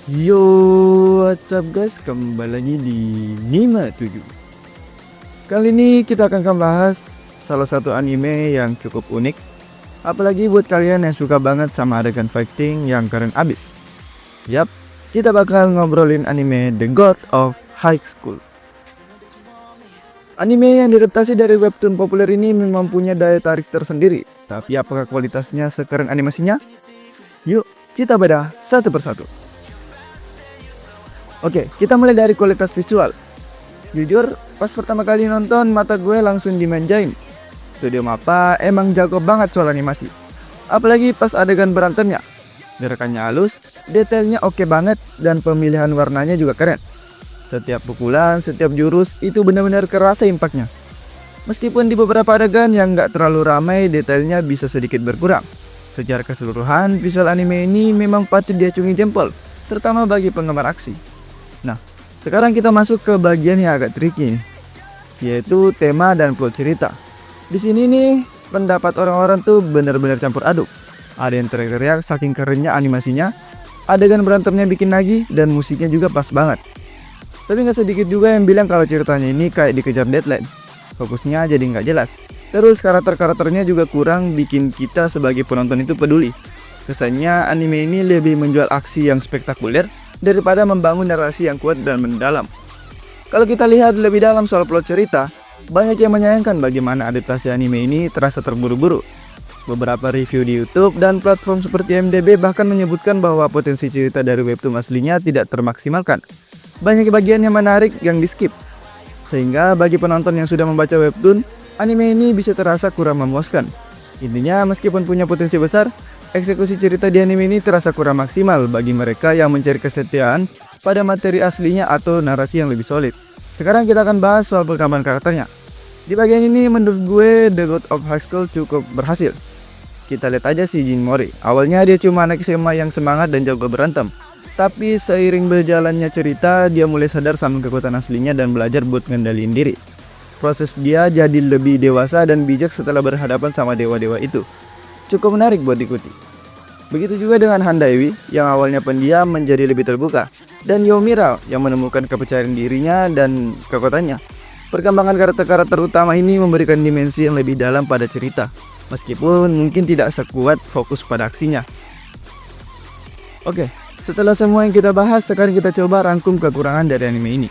Yo, what's up guys? Kembali lagi di Nima 7. Kali ini kita akan bahas salah satu anime yang cukup unik. Apalagi buat kalian yang suka banget sama adegan fighting yang keren abis. Yap, kita bakal ngobrolin anime The God of High School. Anime yang diadaptasi dari webtoon populer ini memang punya daya tarik tersendiri. Tapi apakah kualitasnya sekeren animasinya? Yuk, kita bedah satu persatu. Oke, kita mulai dari kualitas visual. Jujur, pas pertama kali nonton, mata gue langsung dimanjain. Studio Mappa emang jago banget soal animasi. Apalagi pas adegan berantemnya. Gerakannya halus, detailnya oke banget, dan pemilihan warnanya juga keren. Setiap pukulan, setiap jurus, itu benar-benar kerasa impactnya. Meskipun di beberapa adegan yang gak terlalu ramai, detailnya bisa sedikit berkurang. Secara keseluruhan, visual anime ini memang patut diacungi jempol, terutama bagi penggemar aksi. Nah, sekarang kita masuk ke bagian yang agak tricky nih, yaitu tema dan plot cerita. Di sini nih, pendapat orang-orang tuh benar-benar campur aduk. Ada yang teriak-teriak saking kerennya animasinya, adegan berantemnya bikin lagi, dan musiknya juga pas banget. Tapi nggak sedikit juga yang bilang kalau ceritanya ini kayak dikejar deadline. Fokusnya jadi nggak jelas. Terus karakter-karakternya juga kurang bikin kita sebagai penonton itu peduli. Kesannya anime ini lebih menjual aksi yang spektakuler daripada membangun narasi yang kuat dan mendalam. Kalau kita lihat lebih dalam soal plot cerita, banyak yang menyayangkan bagaimana adaptasi anime ini terasa terburu-buru. Beberapa review di YouTube dan platform seperti IMDb bahkan menyebutkan bahwa potensi cerita dari webtoon aslinya tidak termaksimalkan. Banyak bagian yang menarik yang di-skip. Sehingga bagi penonton yang sudah membaca webtoon, anime ini bisa terasa kurang memuaskan. Intinya, meskipun punya potensi besar, eksekusi cerita di anime ini terasa kurang maksimal bagi mereka yang mencari kesetiaan pada materi aslinya atau narasi yang lebih solid. Sekarang kita akan bahas soal perkembangan karakternya. Di bagian ini menurut gue The God of High School cukup berhasil. Kita lihat aja si Jin Mori. Awalnya dia cuma anak SMA yang semangat dan jago berantem. Tapi seiring berjalannya cerita, dia mulai sadar sama kekuatan aslinya dan belajar buat ngendaliin diri. Proses dia jadi lebih dewasa dan bijak setelah berhadapan sama dewa-dewa itu. Cukup menarik buat diikuti. Begitu juga dengan Han Daewi yang awalnya pendiam menjadi lebih terbuka, dan Yomira yang menemukan kepercayaan dirinya dan kekuatannya. Perkembangan karakter-karakter utama ini memberikan dimensi yang lebih dalam pada cerita, meskipun mungkin tidak sekuat fokus pada aksinya. Oke, setelah semua yang kita bahas, sekarang kita coba rangkum kekurangan dari anime ini.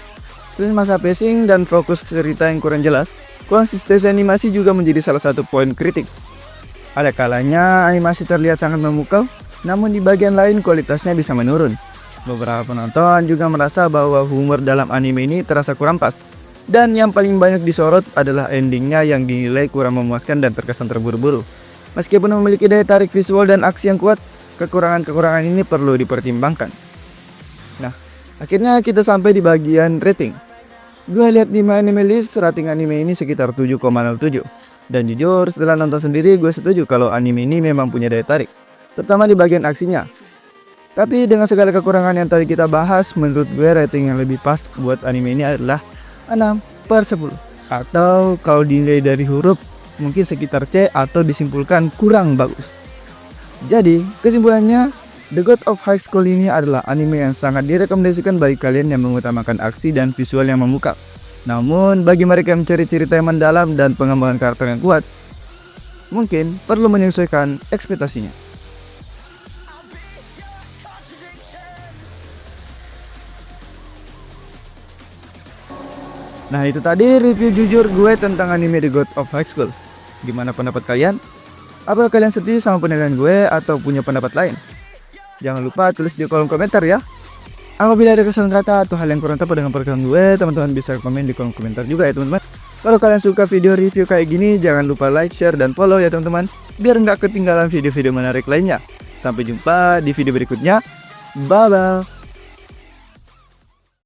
Selain masa pacing dan fokus cerita yang kurang jelas, konsistensi animasi juga menjadi salah satu poin kritik. Ada kalanya animasi terlihat sangat memukau, namun di bagian lain kualitasnya bisa menurun. Beberapa penonton juga merasa bahwa humor dalam anime ini terasa kurang pas. Dan yang paling banyak disorot adalah endingnya yang dinilai kurang memuaskan dan terkesan terburu-buru. Meskipun memiliki daya tarik visual dan aksi yang kuat, kekurangan-kekurangan ini perlu dipertimbangkan. Nah, akhirnya kita sampai di bagian rating. Gue lihat di My Anime List, rating anime ini sekitar 7,07. Dan jujur, setelah nonton sendiri, gue setuju kalau anime ini memang punya daya tarik, terutama di bagian aksinya. Tapi dengan segala kekurangan yang tadi kita bahas, menurut gue rating yang lebih pas buat anime ini adalah 6/10. Atau kalau dinilai dari huruf, mungkin sekitar C atau disimpulkan kurang bagus. Jadi, kesimpulannya, The God of High School ini adalah anime yang sangat direkomendasikan bagi kalian yang mengutamakan aksi dan visual yang memukau. Namun, bagi mereka yang mencari cerita yang mendalam dan pengembangan karakter yang kuat, mungkin perlu menyesuaikan ekspektasinya. Nah, itu tadi review jujur gue tentang anime The God of High School. Gimana pendapat kalian? Apakah kalian setuju sama penilaian gue atau punya pendapat lain? Jangan lupa tulis di kolom komentar ya. Apabila ada kesalahan kata atau hal yang kurang tepat dengan perkataan gue, teman-teman bisa komen di kolom komentar juga ya teman-teman. Kalau kalian suka video review kayak gini, jangan lupa like, share, dan follow ya teman-teman, biar nggak ketinggalan video-video menarik lainnya. Sampai jumpa di video berikutnya. Bye-bye.